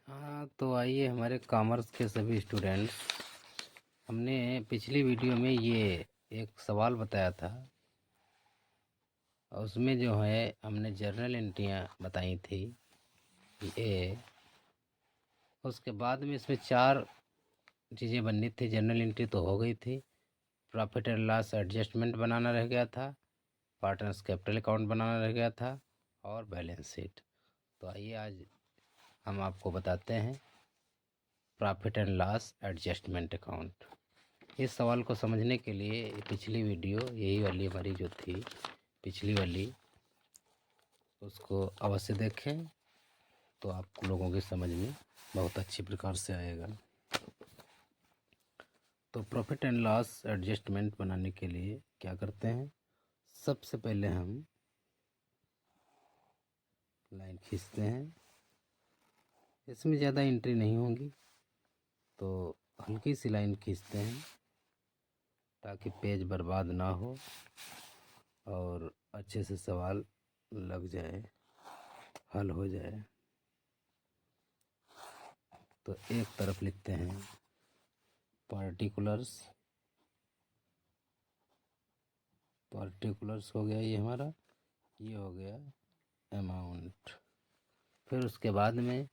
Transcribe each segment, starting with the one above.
हाँ, तो आइए हमारे कॉमर्स के सभी स्टूडेंट्स, हमने पिछली वीडियो में ये एक सवाल बताया था और उसमें जो है हमने जर्नल एंट्रियाँ बताई थी ये। उसके बाद में इसमें 4 चीज़ें बननी थी। जर्नल एंट्री तो हो गई थी, प्रॉफिट एंड लॉस एडजस्टमेंट बनाना रह गया था, पार्टनर्स कैपिटल अकाउंट बनाना रह गया था और बैलेंस शीट। तो आइए आज हम आपको बताते हैं profit and loss adjustment account. इस सवाल को समझने के लिए पिछली वीडियो यही वाली हमारी जो थी पिछली वाली, उसको अवश्य देखें तो आप लोगों की समझ में बहुत अच्छी प्रकार से आएगा। तो प्रॉफिट एंड लॉस एडजस्टमेंट बनाने के लिए क्या करते हैं, सबसे पहले हम लाइन खींचते हैं। इसमें ज़्यादा एंट्री नहीं होगी तो हल्की सी लाइन खींचते हैं ताकि पेज बर्बाद ना हो और अच्छे से सवाल लग जाए, हल हो जाए। तो एक तरफ लिखते हैं पार्टिकुलर्स हो गया ये हमारा, ये हो गया अमाउंट। फिर उसके बाद में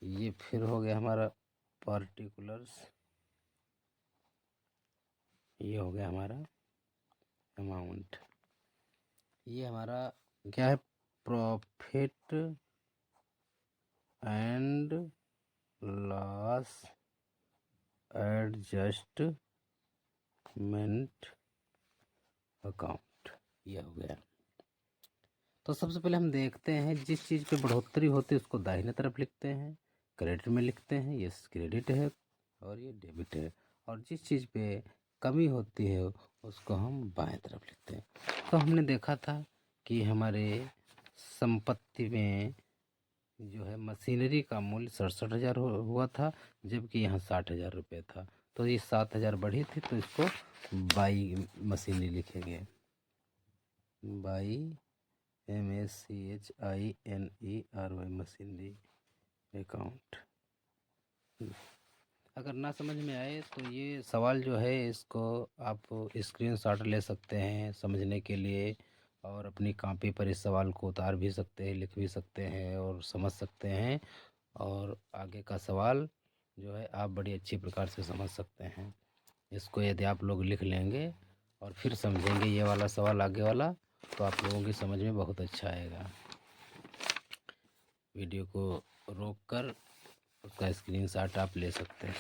ये फिर हो गया हमारा पार्टिकुलर्स, ये हो गया हमारा अमाउंट। ये हमारा क्या है, profit and loss adjustment account, ये हो गया। तो सबसे पहले हम देखते हैं जिस चीज़ पे बढ़ोतरी होती है उसको दाहिने तरफ लिखते हैं, क्रेडिट में लिखते हैं, ये क्रेडिट है और ये डेबिट है। और जिस चीज़ पे कमी होती है उसको हम बाएं तरफ लिखते हैं। तो हमने देखा था कि हमारे संपत्ति में जो है मशीनरी का मूल्य 67,000 हुआ था, जबकि यहाँ 60,000 रुपये था। तो ये 7,000 बढ़ी थी तो इसको बाई मशीनरी लिखेंगे, बाई MACHINERY मशीनरी अकाउंट। अगर ना समझ में आए तो ये सवाल जो है इसको आप स्क्रीनशॉट ले सकते हैं समझने के लिए, और अपनी कॉपी पर इस सवाल को उतार भी सकते हैं, लिख भी सकते हैं और समझ सकते हैं। और आगे का सवाल जो है आप बड़ी अच्छी प्रकार से समझ सकते हैं। इसको यदि आप लोग लिख लेंगे और फिर समझेंगे ये वाला सवाल आगे वाला, तो आप लोगों की समझ में बहुत अच्छा आएगा। वीडियो को रोक कर उसका स्क्रीनशॉट आप ले सकते हैं।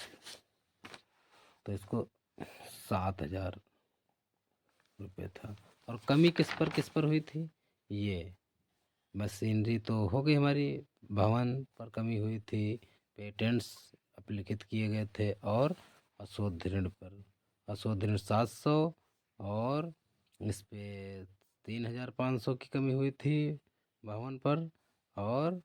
तो इसको 7,000 रुपये था। और कमी किस पर हुई थी, ये मशीनरी तो हो गई हमारी, भवन पर कमी हुई थी, पेटेंट्स अभिलिखित किए गए थे और अशोध ऋण पर, अशोध ऋण 700 और इस पे 3,500 की कमी हुई थी भवन पर, और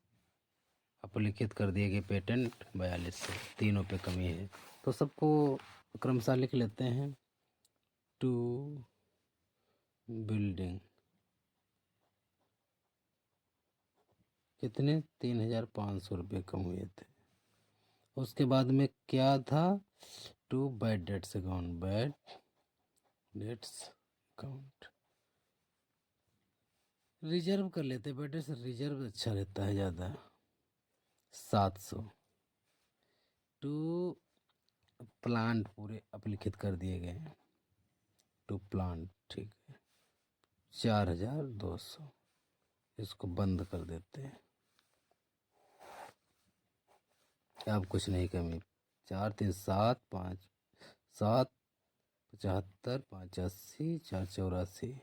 अभिलिखित कर दिए गए पेटेंट 42 से, तीनों पे कमी है। तो सबको क्रमशः लिख लेते हैं। टू बिल्डिंग कितने, 3,500 रुपये कम हुए थे। उसके बाद में क्या था, to bad debts account, bad debts account reserve कर लेते, बैड डेट्स रिजर्व अच्छा रहता है ज़्यादा, 700। टू प्लांट पूरे अभिलिखित कर दिए गए हैं, टू प्लांट, ठीक है, 4,200, इसको बंद कर देते हैं, अब कुछ नहीं कमी। 4 3 7 5 7 75 5 80 4 84,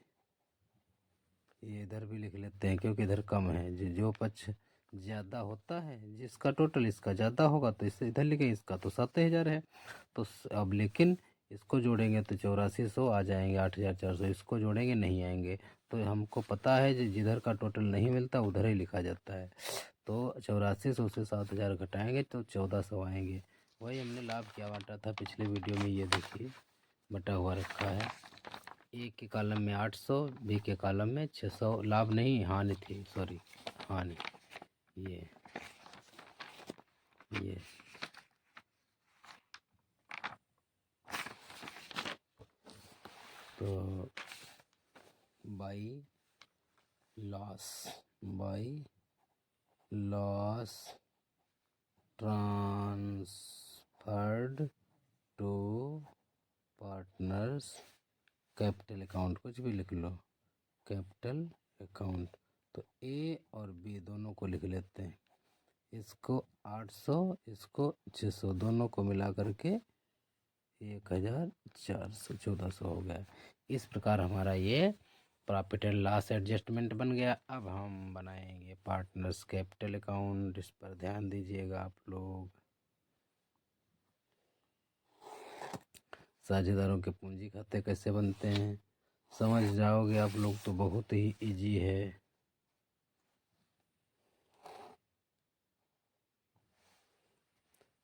ये इधर भी लिख लेते हैं क्योंकि इधर कम है। जो पक्ष ज़्यादा होता है, जिसका टोटल इसका ज़्यादा होगा तो इससे इधर लिखें, इसका तो 7,000 है। तो अब लेकिन इसको जोड़ेंगे तो 8400 आ जाएंगे, 8,400 इसको जोड़ेंगे नहीं आएंगे। तो हमको पता है जिधर का टोटल नहीं मिलता उधर ही लिखा जाता है। तो 8400 से 7,000 घटाएंगे तो 1,400 आएंगे। वही हमने लाभ क्या बांटा था पिछले वीडियो में, ये देखिए बटा हुआ रखा है। ए के कॉलम में 800, बी के कॉलम में 600, लाभ नहीं हानि थी, सॉरी हानि। ये तो by loss transferred to partners capital account, कुछ भी लिख लो, कैपिटल अकाउंट। तो ए और बी दोनों को लिख लेते हैं, इसको 800, इसको 600, दोनों को मिला करके 1400 1400 हो गया। इस प्रकार हमारा ये प्रॉफिट एंड लॉस एडजस्टमेंट बन गया। अब हम बनाएंगे पार्टनर्स कैपिटल अकाउंट, इस पर ध्यान दीजिएगा आप लोग। साझेदारों के पूंजी खाते कैसे बनते हैं समझ जाओगे आप लोग तो बहुत ही इजी है।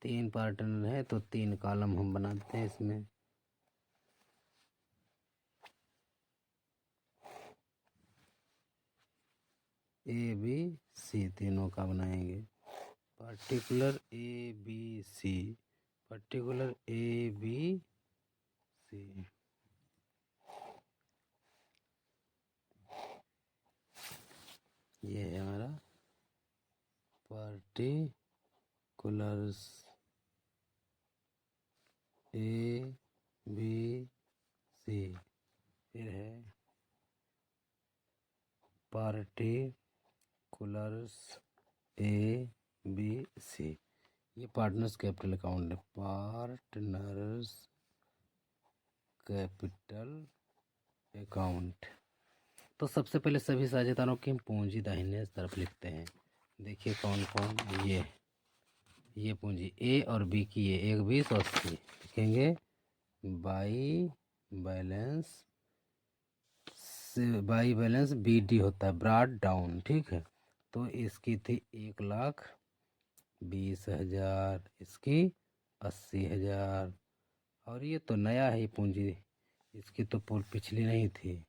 तीन पार्टनर है तो 3 कॉलम हम बनाते हैं इसमें। ए बी सी तीनों का बनाएंगे, particular A B C, particular A B C. ये है हमारा पर्टिकुलर्स ए बी सी। फिर है पार्टिकुलर्स ए बी सी। ये पार्टनर्स कैपिटल अकाउंट है, पार्टनर्स कैपिटल अकाउंट। तो सबसे पहले सभी साझेदारों की हम पूंजी दाहिने तरफ लिखते हैं। देखिए कौन कौन, ये पूंजी ए और बी की है, 1 20 और 80 लिखेंगे। बाई बैलेंस बी डी होता है, ब्रॉड डाउन, ठीक है। तो इसकी थी 1,20,000, इसकी 80,000। और ये तो नया है, ये पूंजी इसकी तो पिछली नहीं थी,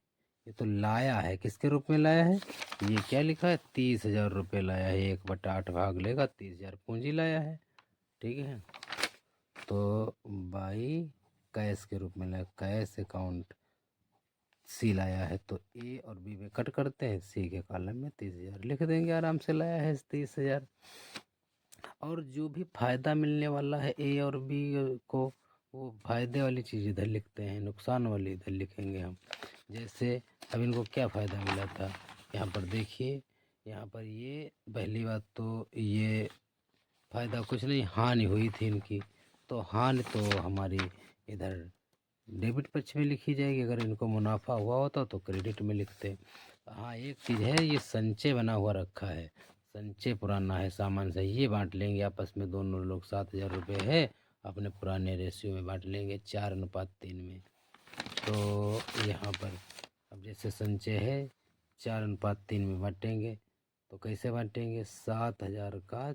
ये तो लाया है। किसके रूप में लाया है, ये क्या लिखा है, 30,000 रुपये लाया है। 1/8 भाग लेगा, 30,000 पूंजी लाया है, ठीक है। तो बाई कैश के रूप में लाया, कैश अकाउंट सी लाया है। तो ए और बी में कट करते हैं, सी के कॉलम में 30,000 लिख देंगे, आराम से लाया है 30,000। और जो भी फायदा मिलने वाला है ए और बी को, वो फायदे वाली चीज़ इधर लिखते हैं, नुकसान वाली इधर लिखेंगे हम। जैसे अब इनको क्या फ़ायदा मिला था, यहाँ पर देखिए, यहाँ पर ये पहली बात तो ये फ़ायदा कुछ नहीं, हानि हुई थी इनकी। तो हानि तो हमारी इधर डेबिट पक्ष में लिखी जाएगी, अगर इनको मुनाफा हुआ होता तो क्रेडिट में लिखते। हाँ एक चीज़ है, ये संचय बना हुआ रखा है, संचय पुराना है सामान से, ये बांट लेंगे आपस में दोनों लोग। 7,000 रुपये है, अपने पुराने रेशियो में बांट लेंगे 4:3 में। तो यहाँ पर अब जैसे संचय है 4:3 में बांटेंगे, तो कैसे बांटेंगे, 7,000 का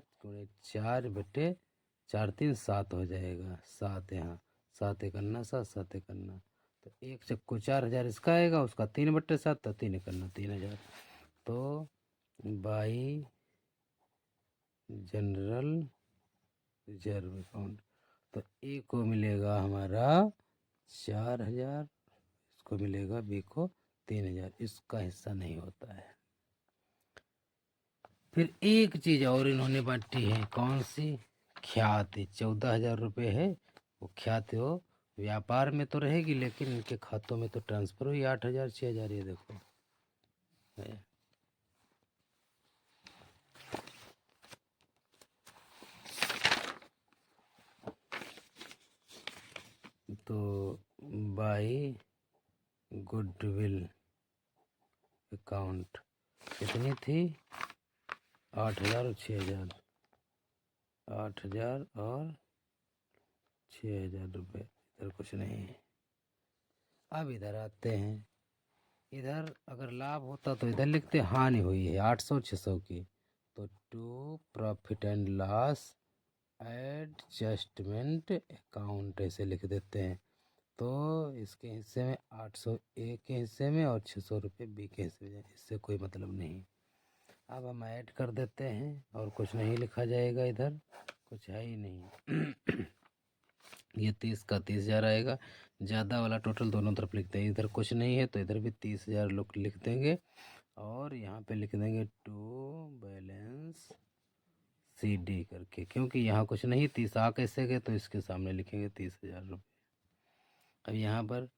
4/4 3 7 हो जाएगा, 7 यहाँ 7 1 7 7 1। तो 1 चक्कू 4,000 इसका आएगा, उसका 3/7 तो 3 1 3,000। तो बाई जनरल रिजर्व अकाउंट, तो ए को मिलेगा हमारा 4,000, इसको मिलेगा बी को 3,000, इसका हिस्सा नहीं होता है। फिर एक चीज़ और इन्होंने बांटी है, कौन सी, ख्याति। 14,000 रुपये है, वो ख्याति हो व्यापार में तो रहेगी, लेकिन इनके खातों में तो ट्रांसफ़र हुई 8,000 6,000, ये देखो है। तो बाई गुडविल अकाउंट कितनी थी, 8,000 और 6,000, 8,000 और 6,000 रुपये, इधर कुछ नहीं है। अब इधर आते हैं, इधर अगर लाभ होता तो इधर लिखते, हानि हुई है 800 600 की, तो to profit and loss adjustment account ऐसे लिख देते हैं। तो इसके हिस्से में 800 ए के हिस्से में और 600 रुपये बी के हिस्से में, इससे कोई मतलब नहीं। अब हम ऐड कर देते हैं और कुछ नहीं लिखा जाएगा, इधर कुछ है ही नहीं। ये 30 का 30,000 आएगा। ज़्यादा वाला टोटल दोनों तरफ लिखते हैं, इधर कुछ नहीं है तो इधर भी 30,000 लोग लिख देंगे और यहाँ पे लिख देंगे टू बैलेंस सी डी करके, क्योंकि यहाँ कुछ नहीं 30 आ कैसे गए तो इसके सामने लिखेंगे 30,000 रुपये। अब यहाँ पर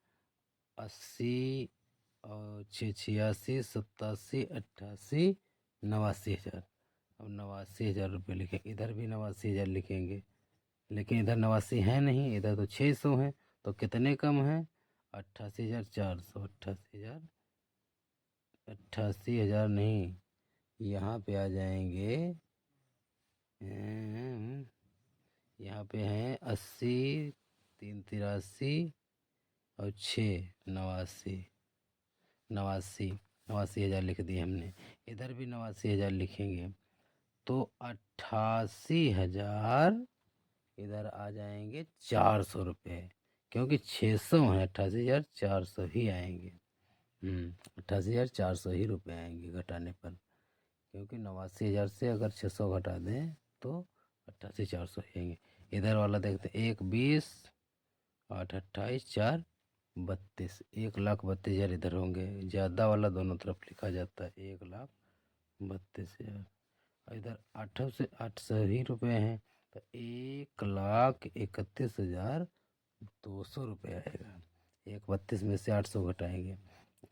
80 और 86 87 88 89,000। अब 89,000 रुपये लिखें, इधर भी 89,000 लिखेंगे, लेकिन इधर 89 है नहीं, इधर तो 600 हैं, तो कितने कम हैं? 88,400। 88,000 नहीं, यहाँ पे आ जाएंगे, यहाँ पे हैं 80 3 83 और 6 89 89,000 लिख दिए हमने। इधर भी 89,000 लिखेंगे तो 88,000 इधर आ जाएंगे 400 रुपये, क्योंकि 600 हैं, 88,400 ही आएंगे। 88,400 ही रुपये आएंगे घटाने पर, क्योंकि 89,000 से अगर 600 घटा दें तो 88,400 ही आएंगे। इधर वाला देखते हैं, 1 20 8 28 4 32, 1,32,000 इधर होंगे। ज़्यादा वाला दोनों तरफ लिखा जाता है, 1,32,000। और इधर 800 ही रुपये हैं तो 1,31,200 रुपये आएगा। 1,32 में से 800 घटाएंगे,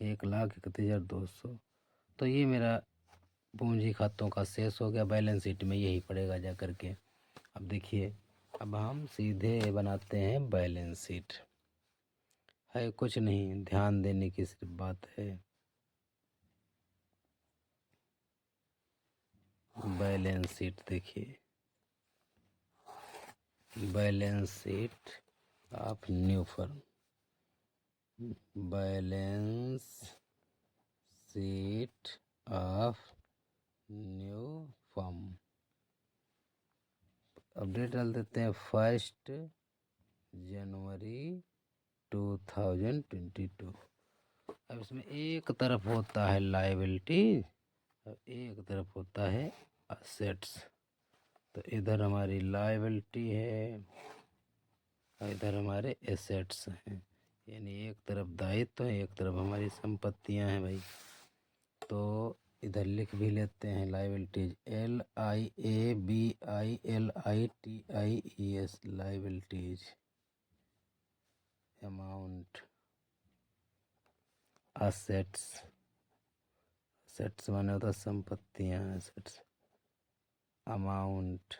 1,31,200। तो ये मेरा पूंजी खातों का शेष हो गया। बैलेंस शीट में यही पड़ेगा जा करके। अब देखिए, अब हम सीधे बनाते हैं बैलेंस शीट। है कुछ नहीं, ध्यान देने की सिर्फ बात है। बैलेंस शीट देखिए, balance sheet of new firm, balance sheet of new firm. Update डाल देते हैं 1 जनवरी 2022। अब इसमें एक तरफ होता है लायबिलिटी और एक तरफ होता है असेट्स। तो इधर हमारी लायबिलिटी है और इधर हमारे एसेट्स हैं, यानी एक तरफ दायित्व है, एक तरफ हमारी संपत्तियां हैं भाई। तो इधर लिख भी लेते हैं liabilities, LIABILITIES, liabilities. Amount, assets, assets माने होता संपत्तियां, असेट्स, अमाउंट।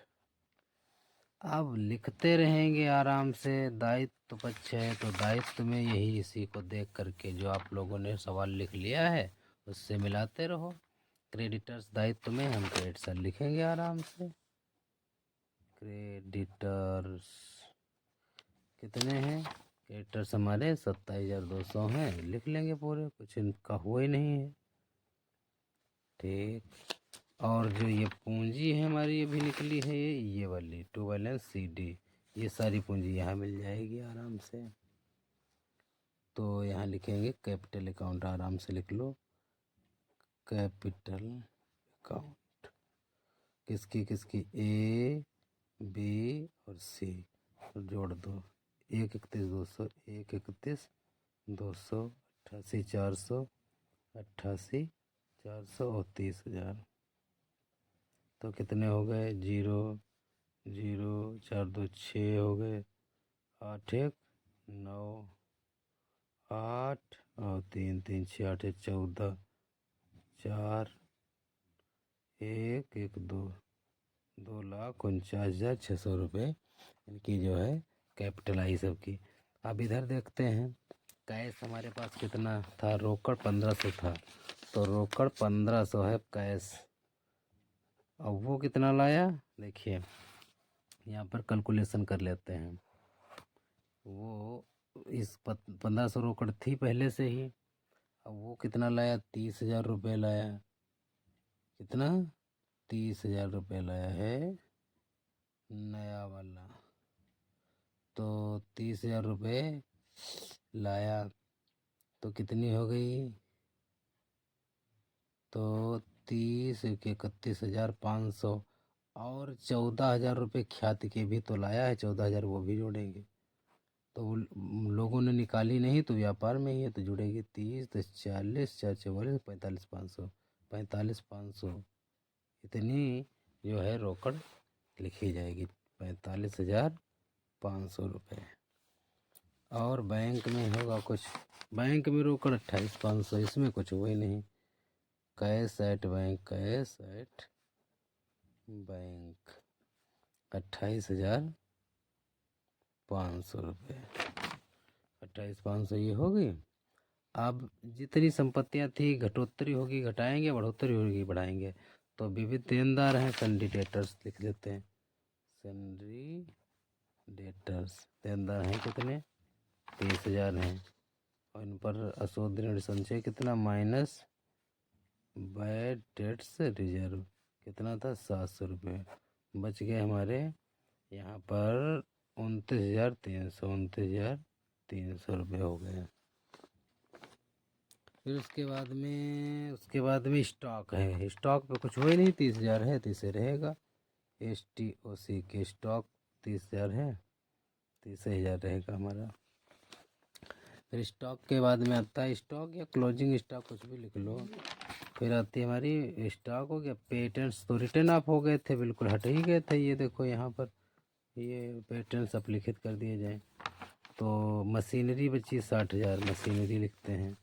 अब लिखते रहेंगे आराम से। दायित्व पक्ष है तो दायित्व में यही इसी को देख करके जो आप लोगों ने सवाल लिख लिया है उससे मिलाते रहो। क्रेडिटर्स दायित्व में हम क्रेडिटर लिखेंगे आराम से। क्रेडिटर्स कितने हैं? क्रेडिटर्स हमारे 27,200 हैं, लिख लेंगे पूरे, कुछ इनका हुआ ही नहीं है। ठीक, और जो ये पूंजी है हमारी अभी निकली है, ये वाली टू बैलेंस सी डी, ये सारी पूंजी यहाँ मिल जाएगी आराम से। तो यहाँ लिखेंगे कैपिटल अकाउंट, आराम से लिख लो कैपिटल अकाउंट। किसकी किसकी? A B और C, जोड़ दो। 1,31,200, 1,31,200, 88,400, 88,400 और 30,000। तो कितने हो गए? 0 0 4 2 6 हो गए, 8 1 9 8 और 3 3 6 8 14, 4 1 1 2, 2,49,600 रुपये इनकी जो है कैपिटल आई सबकी। अब इधर देखते हैं कैश हमारे पास कितना था। रोकड़ 1,500 था, तो रोकड़ 1,500 है कैश। अब वो कितना लाया देखिए, यहाँ पर कैलकुलेशन कर लेते हैं। वो इस 1,500 रोकड़ थी पहले से ही। अब वो कितना लाया? 30,000 रुपये लाया। कितना? 30,000 रुपये लाया है नया वाला। तो 30,000 रुपये लाया तो कितनी हो गई? तो 30 के 31,500 और 14,000 रुपये ख्याति के भी तो लाया है, 14,000 वो भी जोड़ेंगे। तो लोगों ने निकाली नहीं तो व्यापार में ही है तो जुड़ेगी 30 10 40 4 44 45 500 45 500 इतनी जो है रोकड़ लिखी जाएगी 45,500 रुपये। और बैंक में होगा कुछ, बैंक में रोकड़ 28,500, इसमें कुछ हुआ ही नहीं। Cash at bank, cash at bank 28,500 रुपये। 28,500 ये हो गई। अब जितनी संपत्तियां थी घटोत्तरी होगी घटाएंगे, बढ़ोत्तरी होगी बढ़ाएंगे। तो विविध देनदार हैं, सन्डी डेटर्स लिख लेते हैं। सन्डी डेटर्स देनदार हैं कितने, 30,000 हैं। और इन पर अशोध ऋण संचय कितना, माइनस बैड डेट्स रिजर्व कितना था, 700 रुपये। बच गए हमारे यहाँ पर 29,300, 29,300 रुपये हो गए। फिर उसके बाद में स्टॉक है। स्टॉक पे कुछ हुआ ही नहीं, 30,000 है तो इसे रहेगा। STOC के स्टॉक 30,000 है, 30,000 रहेगा हमारा। फिर स्टॉक के बाद में आता है स्टॉक या क्लोजिंग स्टॉक, कुछ भी लिख लो। फिर आती है हमारी स्टॉक हो गया। पेटेंट्स तो रिटर्न ऑफ हो गए थे, बिल्कुल हट ही गए थे। ये देखो यहाँ पर ये पेटेंट्स अपलिखित कर दिए जाए। तो मशीनरी बची 60,000, मशीनरी लिखते हैं।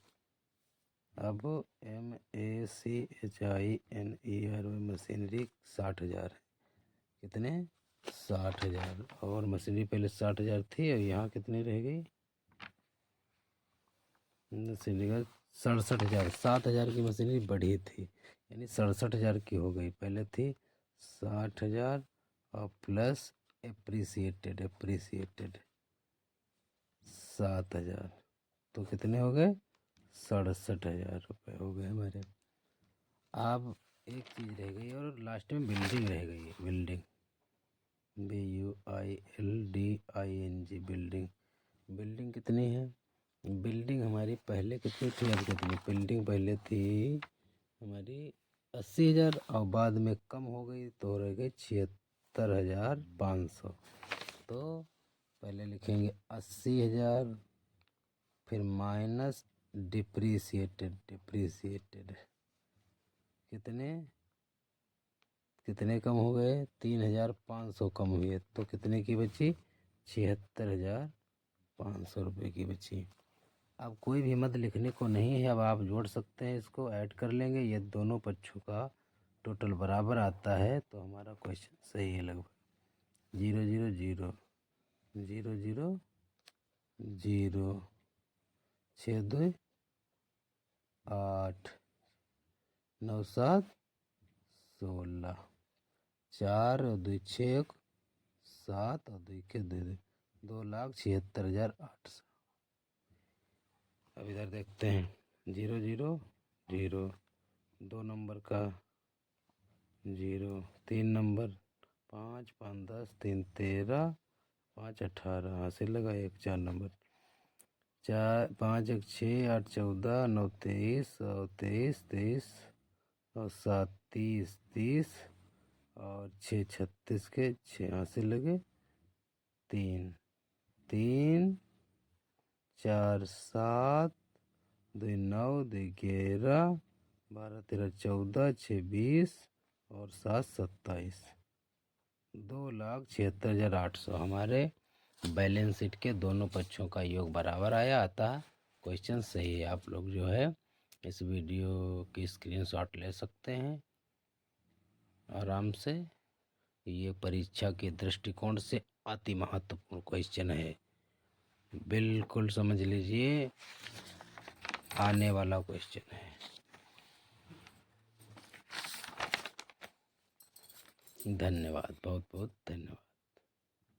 अब MACHINER मशीनरी 60,000 है। कितने, 60,000। और मशीनरी पहले 60,000 थी और यहाँ कितनी रह गई, मशीनरी का 67,000। 7,000 की मशीनरी बढ़ी थी, यानी 67,000 की हो गई। पहले थी 60,000 और प्लस एप्रिसिएटेड 7,000, तो कितने हो गए, 67,000 रुपये हो गए हमारे। अब एक चीज़ रह गई और लास्ट में बिल्डिंग रह गई है। Building BUILDING building. बिल्डिंग कितनी है, बिल्डिंग हमारी पहले कितनी थी, अब कितनी। बिल्डिंग पहले थी हमारी 80,000 और बाद में कम हो गई तो रह गई 76,500। तो पहले लिखेंगे 80,000, फिर माइनस डिप्रीसिएटेड कितने कम हो गए, 3,500 कम हुए। तो कितने की बची, 76,500 रुपये की बची। अब कोई भी मत लिखने को नहीं है, अब आप जोड़ सकते हैं, इसको ऐड कर लेंगे। ये दोनों पक्षों का टोटल बराबर आता है तो हमारा क्वेश्चन सही है लगभग। 0 0 0 0 0 0 6 2 8 9 7 16 4 और 2 6 7 और 2 के 2 2,76,800। अब इधर देखते हैं 0 0 0, 2 नंबर का 0, 3 नंबर 5 5 10 3 13 5 18, हाँ से लगा। 1 4 नंबर 4 5 1 6 8 14 9 23 और 23 23 और 7 30 30 और 6 36 के 6 यहाँ से लगे। 3 3 4 7 2 9 2 11 12 13 14 6 20 और 7 27, 2,76,800 हमारे बैलेंस शीट के दोनों पक्षों का योग बराबर आया। अतः क्वेश्चन सही है। आप लोग जो है इस वीडियो की स्क्रीनशॉट ले सकते हैं आराम से। ये परीक्षा के दृष्टिकोण से अति महत्वपूर्ण क्वेश्चन है, बिल्कुल समझ लीजिए, आने वाला क्वेश्चन है। धन्यवाद, बहुत बहुत धन्यवाद।